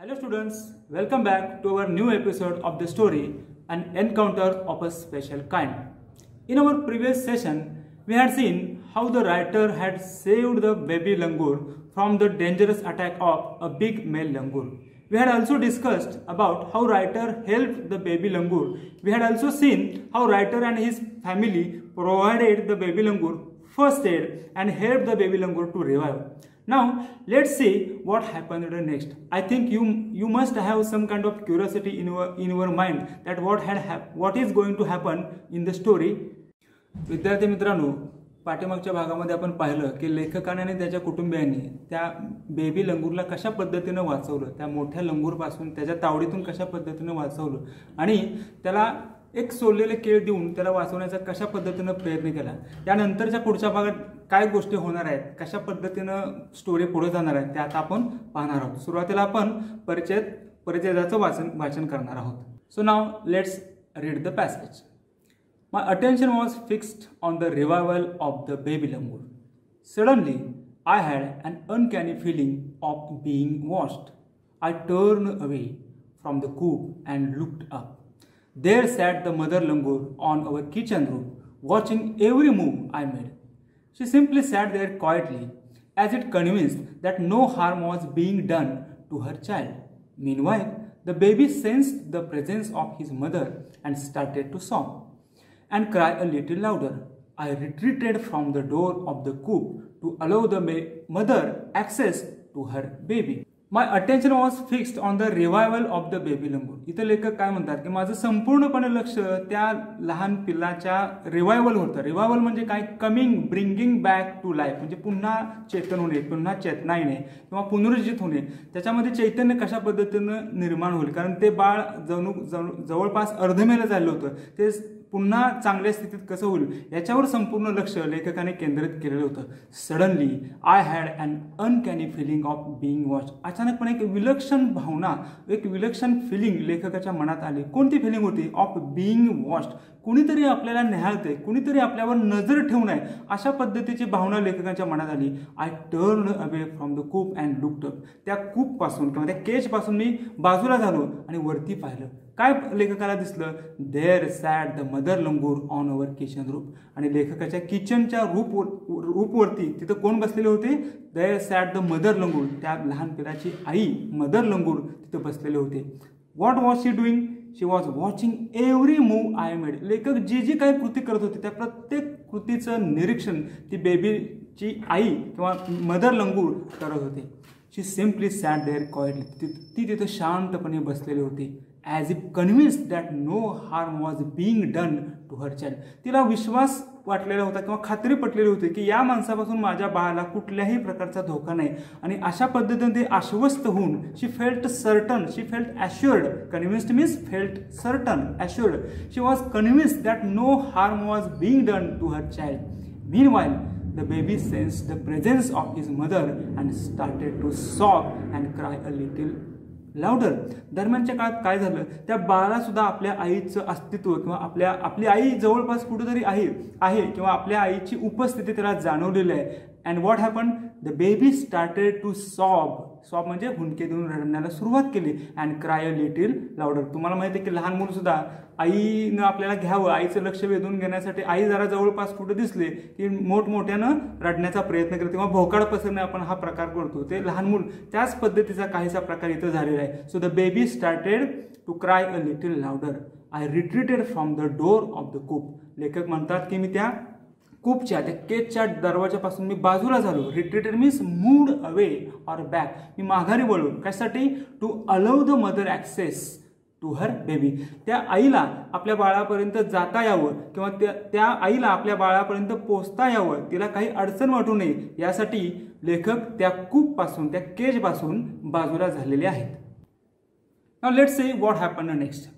Hello students, welcome back to our new episode of the story An Encounter of a Special Kind. In our previous session, we had seen how the writer had saved the baby langur from the dangerous attack of a big male langur. We had also discussed about how writer helped the baby langur. We had also seen how writer and his family provided the baby langur first aid and helped the baby langur to revive. Now let's see what happened next. I think you must have some kind of curiosity in your mind that what is going to happen in the story. विद्यार्थी मित्रांनो, पाठीमागच्या भागामध्ये आपण पाहिलं की लेखकाने आणि त्याच्या कुटुंबियांनी त्या बेबी लंगूरला कशा पद्धतीने वाचवलं, त्या मोठ्या लंगूरपासून त्याच्या तावडीतून कशा पद्धतीने वाचवलं आणि त्याला एक सोललेले केळ देऊन त्याला वाचवण्याचा कशा पद्धतीने प्रयत्न केला. त्यानंतरच्या पुढच्या भागात काय गोष्टी होणार आहेत, कशा पद्धतीने स्टोरी पुढे जाणार आहे ते आता आपण पाहणार आहोत. सुरुवातीला आपण परिचयाचं वाचन करणार आहोत. So now let's read the passage. My attention was fixed on the revival of the baby langur. Suddenly, I had an uncanny feeling of being watched. I turned away from the coop and looked up. There sat the mother langur on our kitchen roof, watching every move I made. She simply sat there quietly, as if convinced that no harm was being done to her child. Meanwhile, the baby sensed the presence of his mother and started to sob and cry a little louder. I retreated from the door of the coop to allow the mother access to her baby. My attention was fixed on the revival of the baby langur. इथे लेखक काय म्हणतात की माझं संपूर्णपणे लक्ष त्या लहान पिल्लाच्या रिवायवल होतं. रिवायवल म्हणजे काय, ब्रिंगिंग बॅक टू लाईफ, म्हणजे पुन्हा चेतन होणे, पुन्हा चेतना येणे किंवा पुनरुज्जीत होणे. त्याच्यामध्ये चैतन्य कशा पद्धतीनं निर्माण होईल, कारण ते बाळ जवळपास अर्धमेलं झालं होतं, ते पुन्हा चांगल्या स्थितीत कसं होईल याच्यावर संपूर्ण लक्ष लेखकाने केंद्रित केलेलं होतं. Suddenly I had an uncanny feeling of being watched. अचानकपणे एक विलक्षण भावना, एक विलक्षण फिलिंग लेखकाच्या मनात आली. कोणती फिलिंग होती? Of being watched. कुणीतरी आपल्याला निहाळते, कुणीतरी आपल्यावर नजर ठेवून आहे, अशा पद्धतीची भावना लेखकाच्या मनात आली. I turn away from the coop and looked up. त्या कूपपासून किंवा त्या केजपासून मी बाजूला झालो आणि वरती पाहिलं. काय लेखकाला दिसलं? There sat the mother langur on our kitchen roof. आणि लेखकाच्या किचनच्या रूपवरती तिथं कोण बसलेले होते? There sat the mother langur. त्या लहान पिलाची आई मदर लंगूर तिथं बसलेले होते. What was she doing? She was watching every move I made. लेखक जी काही कृती करत होते त्या प्रत्येक कृतीचं निरीक्षण ती बेबीची आई किंवा मदर लंगूर करत होते. She simply sat there quietly. ती तिथं शांतपणे बसलेली होती. As if convinced that no harm was being done to her child. तिला विश्वास वाटलेला होता किंवा खात्री पटलेली होती की या माणसापासून माझ्या बाळाला कुठल्याही प्रकारचा धोका नाही. आणि अशा पद्धतीने ते आश्वस्त होऊन she felt certain, she felt assured. Convinced means felt certain, assured. She was convinced that no harm was being done to her child. Meanwhile the baby sensed the presence of his mother and started to sob and cry a little louder. दरम्यानच्या काळात काय झालं, त्या बाळाला सुद्धा आपल्या आईचं अस्तित्व किंवा आपली आई जवळपास कुठेतरी आहे किंवा आपल्या आईची उपस्थिती त्याला जाणवलेली आहे. And what happen? The baby started to sob. Sob म्हणजे हुंदके देऊन रडण्याला सुरुवात केली. And cry a little louder. तुम्हाला माहिती आहे की लहान मुलं सुद्धा आईनं आपल्याला घ्यावं, आईचं लक्ष वेधून घेण्यासाठी आई जरा जवळपास कुठे दिसले की मोठमोठ्यानं रडण्याचा प्रयत्न करते किंवा भोकाड पसरणे आपण हा प्रकार करतो. ते लहान मूल त्याच पद्धतीचा काहीसा प्रकार इथं झालेला आहे. So the baby started to cry a little louder. I retreated from the door of the coop. लेखक म्हणतात की मी त्या कूपच्या, त्या केजच्या दरवाजापासून मी बाजूला झालो. Retreated means moved away or back. मी माघारी वळलो. कशासाठी? To allow the mother access to her baby. त्या आईला आपल्या बाळापर्यंत जाता यावं किंवा त्या आईला आपल्या बाळापर्यंत पोचता यावं, तिला काही अडचण वाटू नये यासाठी लेखक त्या कूपपासून, त्या केजपासून बाजूला झालेले आहेत. Now let's see what happen next.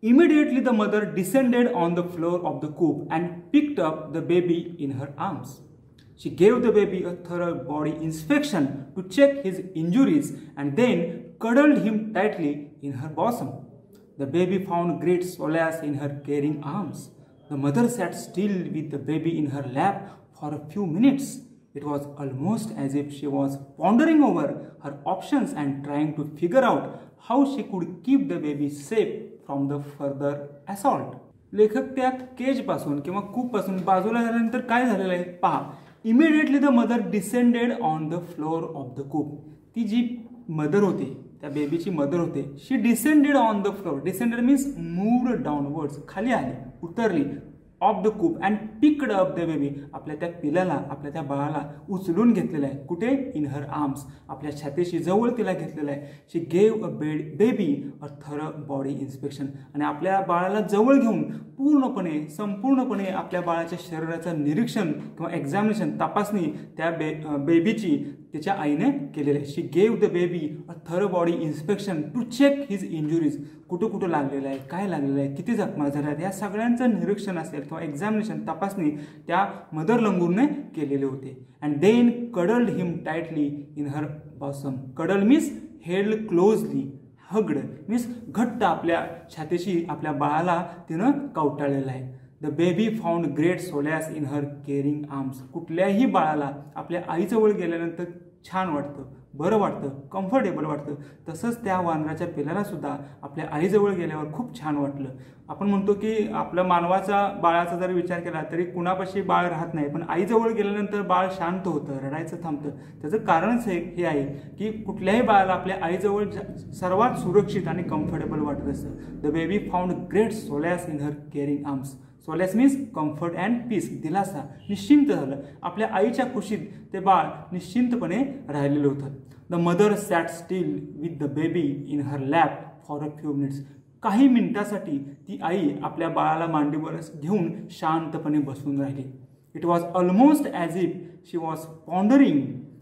Immediately the mother descended on the floor of the coop and picked up the baby in her arms. She gave the baby a thorough body inspection to check his injuries and then cuddled him tightly in her bosom. The baby found great solace in her caring arms. The mother sat still with the baby in her lap for a few minutes. It was almost as if she was pondering over her options and trying to figure out how she could keep the baby safe from the further assault. लेखक त्या केजपासून किंवा कूपपासून बाजूला झाल्यानंतर काय झालेलं आहे पहा. Immediately the mother descended on the floor of the coop. ती जी मदर होती, त्या बेबीची मदर होते, she descended on the floor. Descended means moved downwards, खाली आली, उतरली off the coop and picked up the baby. आपल्या त्या पिलाला, आपल्या त्या बाळाला उचलून घेतलेलं आहे. कुठे? इन हर आर्म्स, आपल्या छातीशी जवळ तिला घेतलेलं आहे. She gave a baby a thorough body inspection. आणि आपल्या बाळाला जवळ घेऊन पूर्णपणे, संपूर्णपणे आपल्या बाळाच्या शरीराचं निरीक्षण किंवा एक्झामिनेशन, तपासणी त्या बेबीची तिच्या आईने केलेलं आहे. She gave the baby a thorough body inspection to check his injuries. कुठं कुठं लागलेलं आहे, काय लागलेलं आहे, किती जखमा झाल्या आहेत, या सगळ्यांचं निरीक्षण असेल किंवा एक्झामिनेशन, तपासणी त्या मदर लंगूरने केलेले होते. And then cuddled him tightly in her bosom. Cuddle means held closely, hugged means घट्ट आपल्या छातीशी आपल्या बाळाला तिनं कवटाळलेलं आहे. The baby found great solace in her caring arms. कुठल्याही बाळाला आपल्या आईजवळ गेल्यानंतर छान वाटतं, बरं वाटतं, कम्फर्टेबल वाटतं. तसंच त्या वानराच्या पिलाला सुद्धा आपल्या आईजवळ गेल्यावर खूप छान वाटलं. आपण म्हणतो की आपल्या मानवाचा, बाळाचा जर विचार केला तरी कुणापाशी बाळ राहत नाही, पण आईजवळ गेल्यानंतर बाळ शांत होतं, रडायचं थांबतं. त्याचं कारणच हे आहे की कुठल्याही बाळाला आपल्या आईजवळ सर्वात सुरक्षित आणि कम्फर्टेबल वाटत असतं. The baby found great solace in her caring arms. Solace means comfort and peace, दिलासा, निश्चिंत झालं. आपल्या आईच्या कुशीत ते बाळ निश्चिंतपणे राहिलेलं होतं. The mother sat still with the baby in her lap for a few minutes. काही मिनिटासाठी ती आई आपल्या बाळाला मांडीवर घेऊन शांतपणे बसून राहिली. It was almost as if she was pondering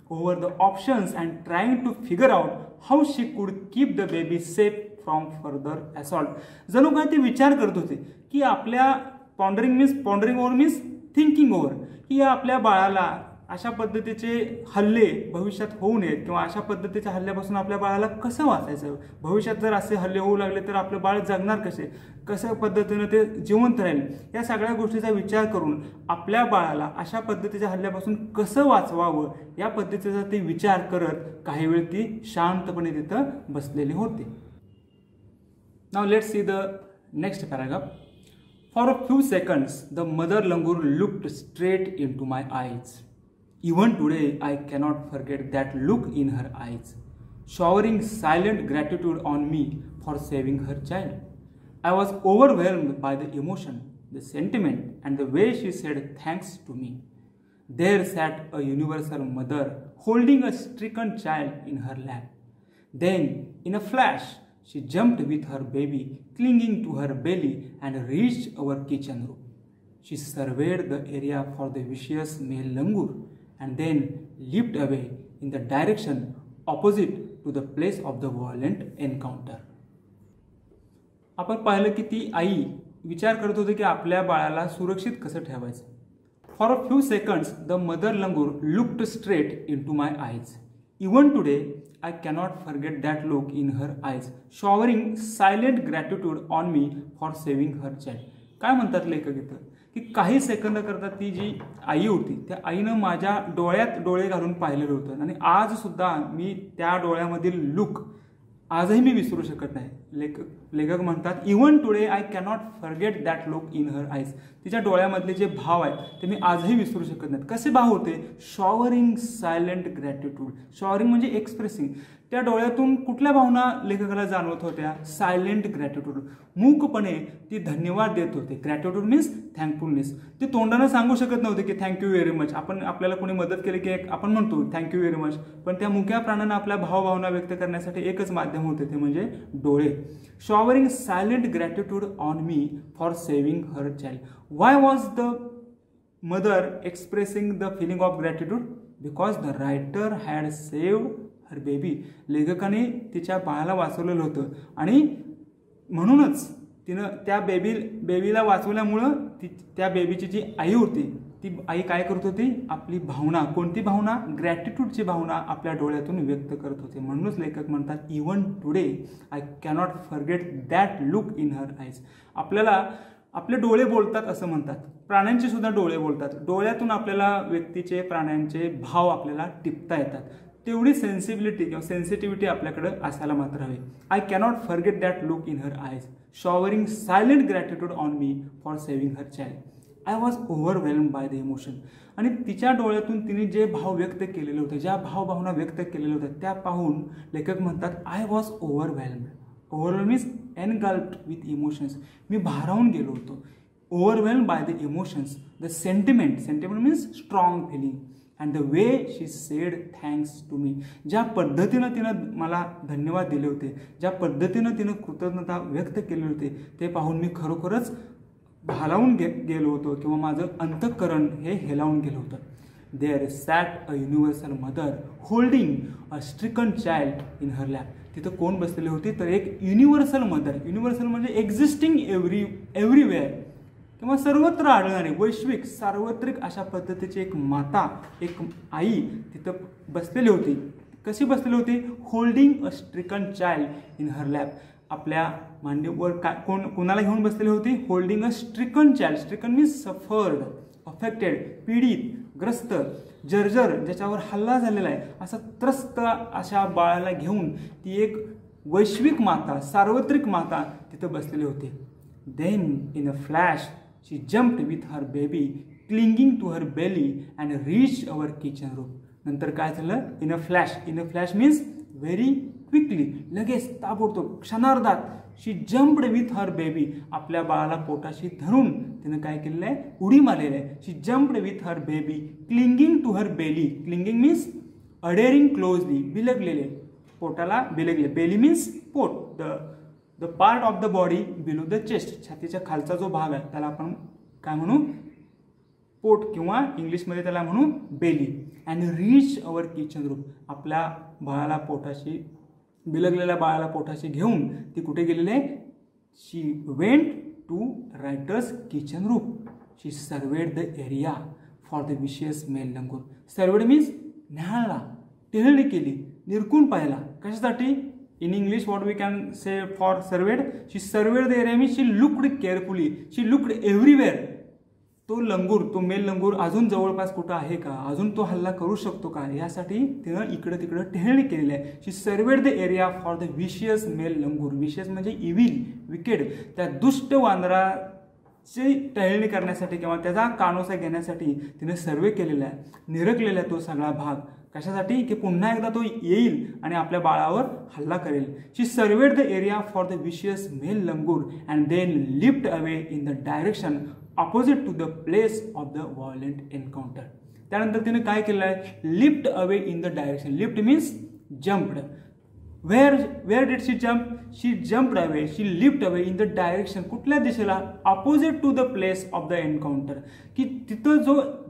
over the options and trying to figure out how she could keep the baby safe from further assault. जणू काय ती विचार करत होते की आपल्या pondering over means thinking over, की आपल्या बाळाला अशा पद्धतीचे हल्ले भविष्यात होऊ नयेत किंवा अशा पद्धतीच्या हल्ल्यापासून आपल्या बाळाला कसं वाचायचं. भविष्यात जर असे हल्ले होऊ लागले तर आपलं बाळ जगणार कशा पद्धतीनं ते जिवंत राहील. या सगळ्या गोष्टीचा विचार करून आपल्या बाळाला अशा पद्धतीच्या हल्ल्यापासून कसं वाचवावं या पद्धतीचा ते विचार करत काही वेळ ती शांतपणे तिथं बसलेली होती. Now let's see the next paragraph. For a few seconds, the mother langur looked straight into my eyes. Even today, I cannot forget that look in her eyes, showering silent gratitude on me for saving her child. I was overwhelmed by the emotion, the sentiment, and the way she said thanks to me. There sat a universal mother holding a stricken child in her lap. Then, in a flash, she jumped with her baby clinging to her belly and reached our kitchen room. She surveyed the area for the vicious male langur and then leaped away in the direction opposite to the place of the violent encounter. आपण पाहिलं की ती आई विचार करत होती की आपल्या बाळाला सुरक्षित कसं ठेवायचं. For a few seconds, the mother langur looked straight into my eyes. Even today, I cannot forget that look in her eyes, showering silent gratitude on me for saving her child. काय म्हणतात लेखक इथं की काही second करता ती जी आई होती त्या आईनं माझ्या डोळ्यात डोळे घालून पाहिलेलं होतं आणि आज सुद्धा मी त्या डोळ्यामधील लुक आजही मी विसरू शकत नाही. लेखक म्हणतात even today I cannot forget that look in her eyes. तिच्या डोळ्यामधले जे भाव आहेत ते मी आजही विसरू शकत नाहीत. कसे भाव होते? Showering silent gratitude. शॉवरिंग म्हणजे एक्सप्रेसिंग. त्या डोळ्यातून कुठल्या भावना लेखकाला जाणवत होत्या? Silent gratitude. मूकपणे ती धन्यवाद देत होते. Gratitude means थँकफुलनेस. ती तोंडानं सांगू शकत नव्हते की थँक्यू व्हेरी मच. आपल्याला कोणी मदत केली की आपण म्हणतो थँक्यू व्हेरी मच, पण त्या मुक्या प्राणानं आपल्या भावभावना व्यक्त करण्यासाठी एकच माध्यम होते ते म्हणजे डोळे. Showering silent gratitude on me for saving her child. Why was the mother expressing the feeling of gratitude? Because the writer had saved her baby. लेखकाने तिच्या बाळाला वाचवलेलं होतं आणि म्हणूनच तिनं त्या बेबीला वाचवल्यामुळं त्या बेबीची जी आई होती ती आई काय करत होती? आपली भावना, कोणती भावना? ग्रॅटिट्यूडची भावना आपल्या डोळ्यातून व्यक्त करत होते. म्हणूनच लेखक म्हणतात even today I cannot forget that look in her eyes. आपल्याला आपले डोळे बोलतात असं म्हणतात. प्राण्यांचे सुद्धा डोळे बोलतात. डोळ्यातून आपल्याला व्यक्तीचे प्राण्यांचे भाव आपल्याला टिपता येतात. तेवढी सेन्सिबिलिटी किंवा सेन्सिटिव्हिटी आपल्याकडे असायला मात्र हवी. I cannot forget that look in her eyes showering silent gratitude on me for saving her child. I was overwhelm by the emotion. आणि तिच्या डोळ्यातून तिने जे भाव व्यक्त केलेले होते, ज्या भावभावना व्यक्त केलेल्या होत्या, त्या पाहून लेखक म्हणतात I was overwhelmed. Overwhelm means engulfed with emotions. मी भारावून गेलो होतो. Overwhelm by the emotions, the sentiment means strong feeling and the way she said thanks to me. ज्या पद्धतीनं तिनं मला धन्यवाद दिले होते, ज्या पद्धतीनं तिनं कृतज्ञता व्यक्त केले होते, ते पाहून मी खरोखरच भालावून गेलो होतो किंवा माझं अंतःकरण हे हेलावून गेलं होतं. There sat a universal mother holding a stricken child in her lap. तिथं कोण बसलेली होती तर एक युनिव्हर्सल मदर. युनिव्हर्सल म्हणजे एक्झिस्टिंग एव्हरीवेअर किंवा सर्वत्र आढळणारी, वैश्विक सार्वत्रिक अशा पद्धतीची एक माता, एक आई तिथं बसलेली होती. कशी बसलेली होती? Holding a stricken child in her lap. आपल्या मांडीवर कोणाला घेऊन बसलेली होती? Holding a stricken child. Stricken means suffered, affected, पीडित, ग्रस्त, जर्जर, ज्याच्यावर हल्ला झालेला आहे, असं त्रस्त अशा बाळाला घेऊन ती एक वैश्विक माता, सार्वत्रिक माता तिथं बसलेली होती. Then in a flash she jumped with her baby clinging to her belly and reach our kitchen room. नंतर काय झालं? In a flash means very quickly, लगेच, ताबडतोब, क्षणार्धात. She jumped with her baby. आपल्या बाळाला पोटाशी धरून तिनं काय केलेलं आहे? उडी मारलेलं आहे. She jumped with her baby clinging to her belly. Clinging means adhering closely, बिलगलेले, पोटाला बिलगले. बेली मीन्स पोट, the part of the body below the chest. छातीच्या खालचा जो भाग आहे त्याला आपण काय म्हणू? पोट, किंवा इंग्लिशमध्ये त्याला म्हणू belly. And reach our kitchen room. आपल्या बाळाला पोटाशी, बिलगलेल्या बाळाला पोटाशी घेऊन ती कुठे गेलेली आहे? She went to writers kitchen room. She surveyed the area for the vicious male langur. Surveyed means न्याहाळला, टेहळणी केली, निरकून पाहिला. कशासाठी? In English what we can say for surveyed? She surveyed the area means she looked carefully, she looked everywhere. तो लंगूर, तो mail लंगूर अजून जवळपास कुठं आहे का, अजून तो हल्ला करू शकतो का, यासाठी तिनं इकडं तिकडं टेहळणी केलेली आहे. She surveyed the area for the vicious male langur. Vicious म्हणजे इव्हिल, विकेड. त्या दुष्ट वानराची टेहळणी करण्यासाठी किंवा त्याचा कानोसा घेण्यासाठी तिने सर्वे केलेला आहे, निरखलेला आहे तो सगळा भाग. कशासाठी? की पुन्हा एकदा तो येईल आणि आपल्या बाळावर हल्ला करेल. She surveyed the area for the vicious male langur and then leapt away in the direction opposite to the place of the violent encounter. त्यानंतर तिने काय केलं आहे? Leapt away in the direction. Leapt means jumped. Where did she jump? She jumped away, she leapt away in the direction. कुठल्या दिशेला? Opposite to the place of the encounter. की तिथं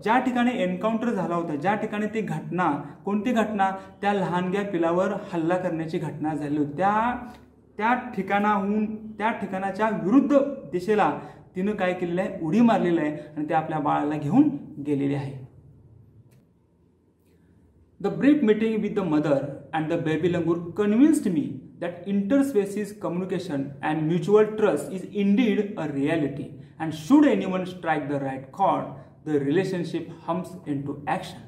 ज्या ठिकाणी एन्काउंटर झाला होता, ज्या ठिकाणी ती घटना, कोणती घटना? त्या लहानग्या पिलावर हल्ला करण्याची घटना झाली होती. त्या ठिकाणाहून, त्या ठिकाणाच्या विरुद्ध दिशेला तिनं काय केलेलं आहे? उडी मारलेलं आहे आणि ते आपल्या बाळाला घेऊन गेलेले आहे. The brief meeting with the mother and the baby langur convinced me that interspecies communication and mutual trust is indeed a reality, and should anyone strike the right chord, the relationship hums into action.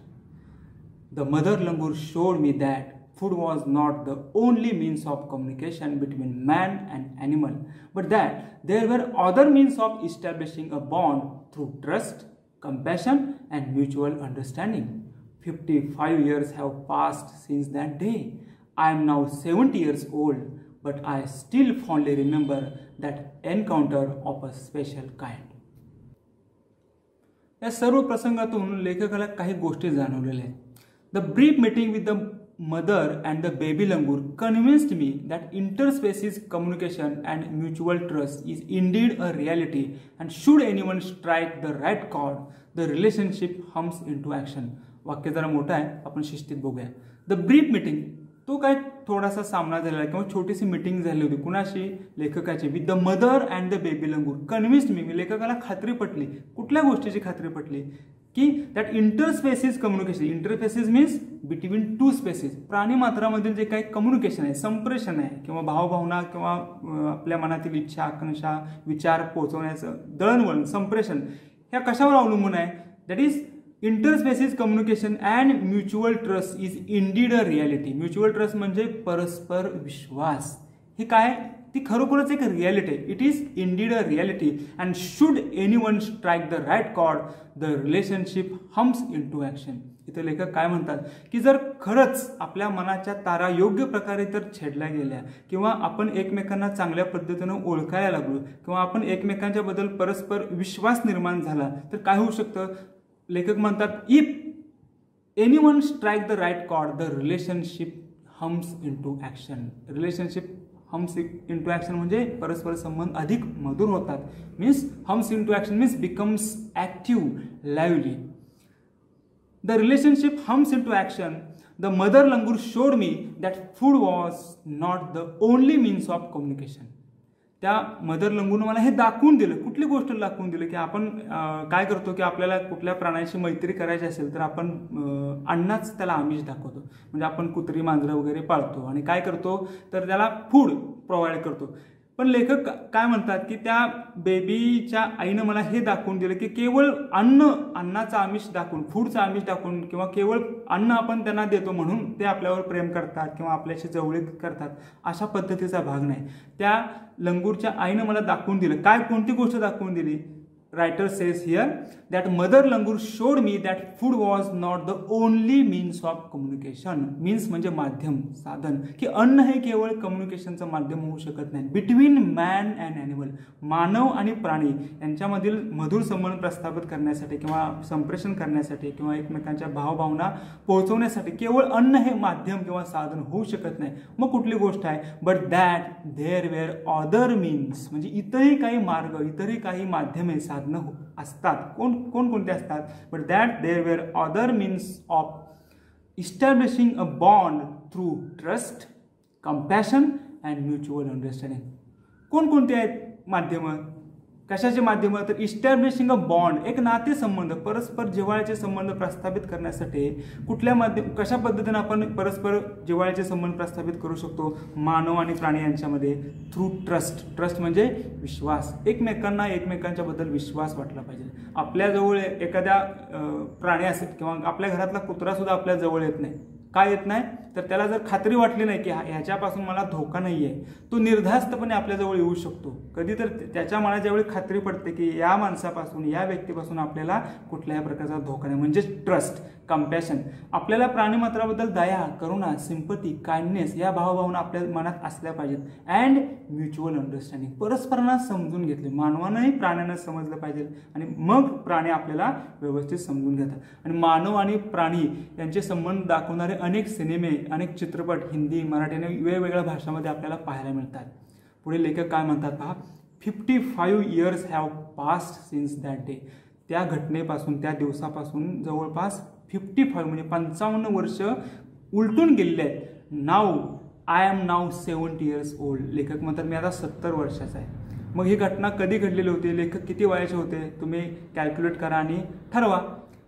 The mother langur showed me that food was not the only means of communication between man and animal, but that there were other means of establishing a bond through trust, compassion, and mutual understanding. 55 years have passed since that day. I am now 70 years old, but I still fondly remember that encounter of a special kind. या सर्व प्रसंगातून लेखकाला काही गोष्टी जाणवलेल्या आहेत. The brief meeting with the mother and the baby langur convinced me that interspecies communication and mutual trust is indeed a reality, and should anyone strike the right chord, the relationship hums into action. वाक्य जरा मोठं आहे, आपण शिस्तीत बघूया. The brief meeting, तो काय थोडासा सामना झालेला किंवा छोटीशी मीटिंग झाली होती. कुणाशी? लेखकाची. With the mother and the baby langur convinced me. लेखकाला खात्री पटली. कुठल्या गोष्टीची खात्री पटली? की that interspecies communication. Interspecies means between two species. प्राणी मात्रामधील जे काही कम्युनिकेशन आहे, संप्रेषण आहे किंवा भावभावना किंवा आपल्या मनातील इच्छा, आकांक्षा, विचार पोहोचवण्याचं दळणवळण, संप्रेषण, ह्या कशावर अवलंबून आहे? That is interspecies communication and mutual trust is indeed a reality. Mutual trust म्हणजे परस्पर विश्वास. हे काय? ती खरोखरच एक रियालिटी आहे. It is indeed a reality and should anyone strike the right chord the relationship hums into action. इथं लेखक काय म्हणतात की जर खरंच आपल्या मनाच्या तारा योग्य प्रकारे तर छेडल्या गेल्या किंवा आपण एकमेकांना चांगल्या पद्धतीनं ओळखायला लागलो किंवा आपण एकमेकांच्या बद्दल परस्पर विश्वास निर्माण झाला तर काय होऊ शकतं? लेखक म्हणतात if anyone strike the right chord the relationship hums into action. Relationship hums into action म्हणजे परस्पर संबंध अधिक मधुर होतात. Means hums into action means becomes active, lively. The relationship hums into action. The mother langur showed me that food was not the only means of communication. त्या mother लंगूरनं मला हे दाखवून दिलं. कुठली गोष्ट दाखवून दिलं की आपण काय करतो की आपल्याला कुठल्या प्राण्याशी मैत्री करायची असेल तर आपण अन्नाच त्याला आमिष दाखवतो. म्हणजे आपण कुत्री मांजरं वगैरे पाळतो आणि काय करतो तर त्याला फूड प्रोव्हाइड करतो. पण लेखक काय म्हणतात की त्या बेबीच्या आईनं मला हे दाखवून दिलं की केवळ अन्नाचा आमिष दाखवून, फूडचा आमिष दाखवून किंवा केवळ अन्न आपण त्यांना देतो म्हणून ते आपल्यावर प्रेम करतात किंवा आपल्याशी जवळीक करतात अशा पद्धतीचा भाग नाही. त्या लंगूरच्या आईनं मला दाखवून दिलं. काय, कोणती गोष्ट दाखवून दिली? Writer says here that mother langur showed me that food was not the only means of communication. Means म्हणजे माध्यम, साधन, की अन्न हे केवळ कम्युनिकेशनचं माध्यम होऊ शकत नाही. बिटवीन मॅन अँड ॲनिमल, मानव आणि प्राणी यांच्यामधील मधुर संबंध प्रस्थापित करण्यासाठी किंवा संप्रेषण करण्यासाठी किंवा एकमेकांच्या भावभावना पोहोचवण्यासाठी केवळ अन्न हे माध्यम किंवा साधन होऊ शकत नाही. मग कुठली गोष्ट आहे? But that there were other means, म्हणजे इतरही काही मार्ग, इतरही काही माध्यमे, साधन असतात. कोणते असतात? But that there were other means of establishing a bond through trust, compassion and mutual understanding. कोणकोणते आहेत माध्यमं? कशाचे माध्यमं? तर इस्टॅब्लिशिंग अ बॉन्ड, एक नातेसंबंध, परस्पर जिव्हाळ्याचे संबंध प्रस्थापित करण्यासाठी कुठल्या कशा पद्धतीने आपण परस्पर जिव्हाळ्याचे संबंध प्रस्थापित करू शकतो मानव आणि प्राणी यांच्यामध्ये? Through trust. ट्रस्ट म्हणजे विश्वास. एकमेकांना एकमेकांच्या बद्दल विश्वास वाटला पाहिजे. आपल्याजवळ एखाद्या प्राणी असेल किंवा आपल्या घरातला कुत्रा सुद्धा आपल्या जवळ येत नाही. काय येत नाही? तर त्याला जर खात्री वाटली नाही की ह्याच्यापासून मला धोका नाही आहे, तो निर्धास्तपणे आपल्याजवळ येऊ शकतो. कधी तर त्याच्या मनात ज्यावेळी खात्री पडते की या माणसापासून, या व्यक्तीपासून आपल्याला कुठल्याही प्रकारचा धोका नाही, म्हणजे ट्रस्ट, कंपॅशन. आपल्याला प्राणीमात्राबद्दल दया, करुणा, सिंपती, काइंडनेस या भावभावना आपल्या मनात असल्या पाहिजेत. अँड म्युच्युअल अंडरस्टँडिंग, परस्परांना समजून घेतले. मानवानंही प्राण्यांना समजलं पाहिजे आणि मग प्राणी आपल्याला व्यवस्थित समजून घेतात. आणि मानव आणि प्राणी यांचे संबंध दाखवणारे अनेक सिनेमे, अनेक चित्रपट हिंदी, मराठी आणि वेगवेगळ्या भाषांमध्ये आपल्याला पाहायला मिळतात. पुढे लेखक काय म्हणतात पहा. 55 years have passed since that day. त्या घटनेपासून, त्या दिवसापासून जवळपास 55 म्हणजे 55 वर्ष उलटून गेलेले आहेत. नाव I am now 70 years old. लेखक म्हणतात मी आता 70 वर्षाचा आहे. मग ही घटना कधी घडलेली होती? लेखक किती वयाचे होते? तुम्ही कॅल्क्युलेट करा आणि ठरवा.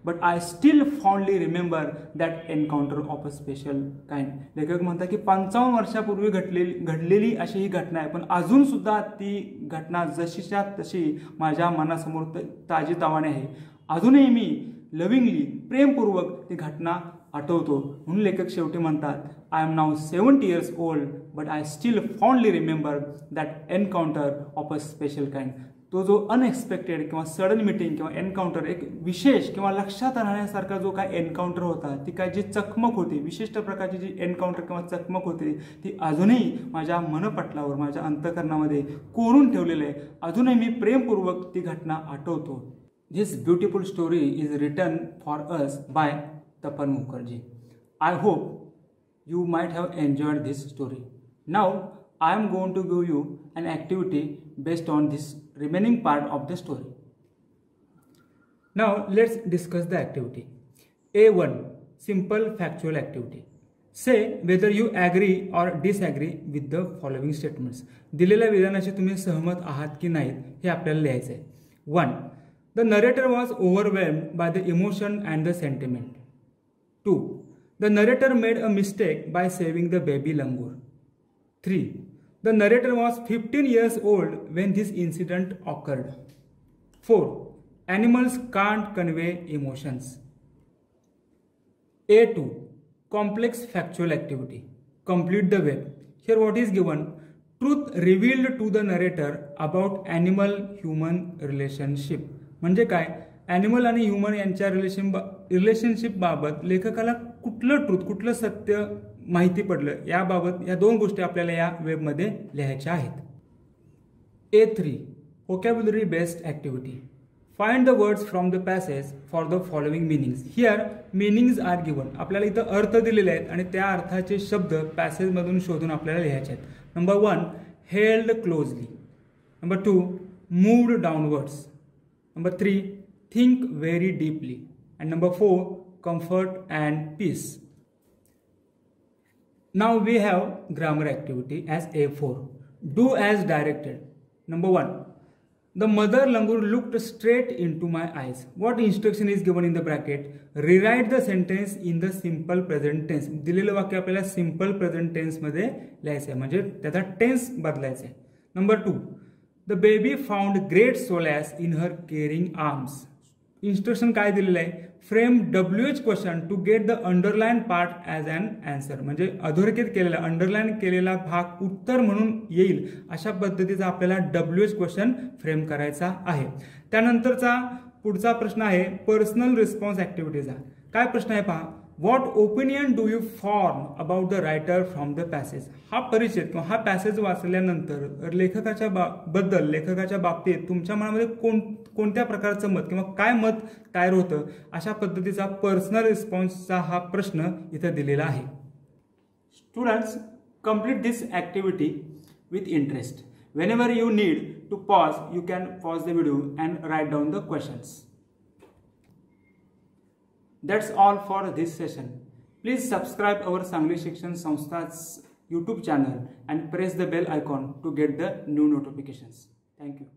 But I still fondly remember that encounter of a special kind. लेखक म्हणतात की 55 वर्षापूर्वी घडलेली अशी ही घटना आहे, पण अजून सुद्धा ती घटना जशीच्या तशी माझ्या मनासमोर ताजीतावाने आहे. अजूनही मी लविंगली, प्रेमपूर्वक ती घटना आठवतो. म्हणून लेखक शेवटी म्हणतात I am now 70 years old but I still fondly remember that encounter of a special kind. तो जो अनएक्सपेक्टेड किंवा सडन मिटिंग किंवा एन्काउंटर, एक विशेष किंवा लक्षात राहण्यासारखा जो काय एन्काउंटर होता, ती काय जी चकमक होती, विशिष्ट प्रकारची जी एन्काउंटर किंवा चकमक होती, ती अजूनही माझ्या मनपटलावर, माझ्या अंतःकरणामध्ये कोरून ठेवलेलं आहे. अजूनही मी प्रेमपूर्वक ती घटना आठवतो. This beautiful story is written for us by Tapan Mukherjee. I hope you might have enjoyed this story. Now I am going to give you an activity based on this remaining part of the story. Now let's discuss the activity. A1, simple factual activity. Say whether you agree or disagree with the following statements. दिलेल्या विधानाशी तुम्ही सहमत आहात की नाही हे आपल्याला लिहायचं आहे. 1. The narrator was overwhelmed by the emotion and the sentiment. 2. The narrator made a mistake by saving the baby langur. 3. The narrator was 15 years old when this incident occurred. 4. Animals can't convey emotions. A2. Complex factual activity. Complete the web. Here what is given? Truth revealed to the narrator about animal-human relationship. म्हणजे काय? Animal आणि human यांच्या relationship बाबत लेखकाला कुठलं truth, कुठलं सत्य माहिती पडलं याबाबत या दोन गोष्टी आपल्याला या वेबमध्ये लिहायच्या आहेत. A3. Vocabulary based activity. Find the words from the passage for the following meanings. Here meanings are given. आपल्याला इथं अर्थ दिलेले आहेत आणि त्या अर्थाचे शब्द पॅसेज मधून शोधून आपल्याला लिहायचे आहेत. Number 1. Held closely. Number 2. Moved downwards. Number 3. Think very deeply. And number 4. Comfort and peace. Now we have grammar activity as A4. Do as directed. Number 1. The mother langur looked straight into my eyes. What instruction is given in the bracket? Rewrite the sentence in the simple present tense. दिलेलं वाक्य आपल्याला simple present tense मध्ये लिहायचं आहे, म्हणजे त्याचा tense बदलायचा आहे. Number 2. The baby found great solace in her caring arms. Instruction काय दिलेलं आहे? Frame WH question to get the underline part as an answer. म्हणजे अधोरेखित केलेला अंडरलाइन केलेला भाग उत्तर म्हणून येईल अशा पद्धतीचा आपल्याला WH क्वेश्चन फ्रेम करायचा आहे. त्यानंतरचा पुढचा प्रश्न आहे पर्सनल रिस्पॉन्स ॲक्टिव्हिटीचा. काय प्रश्न आहे पहा. What opinion do you form about the writer from the passage. हा परिचय किंवा हा पॅसेज वाचल्यानंतर लेखकाच्या बाबतीत तुमच्या मनामध्ये कोणत्या प्रकारचं मत किंवा काय मत तयार होतं अशा पद्धतीचा पर्सनल रिस्पॉन्सचा हा प्रश्न इथे दिलेला आहे. Students, complete this activity with interest. Whenever you need to pause, you can pause the video and write down the questions. That's all for this session. Please subscribe our Sangli Shikshan Samstha's YouTube channel and press the bell icon to get the new notifications. Thank you.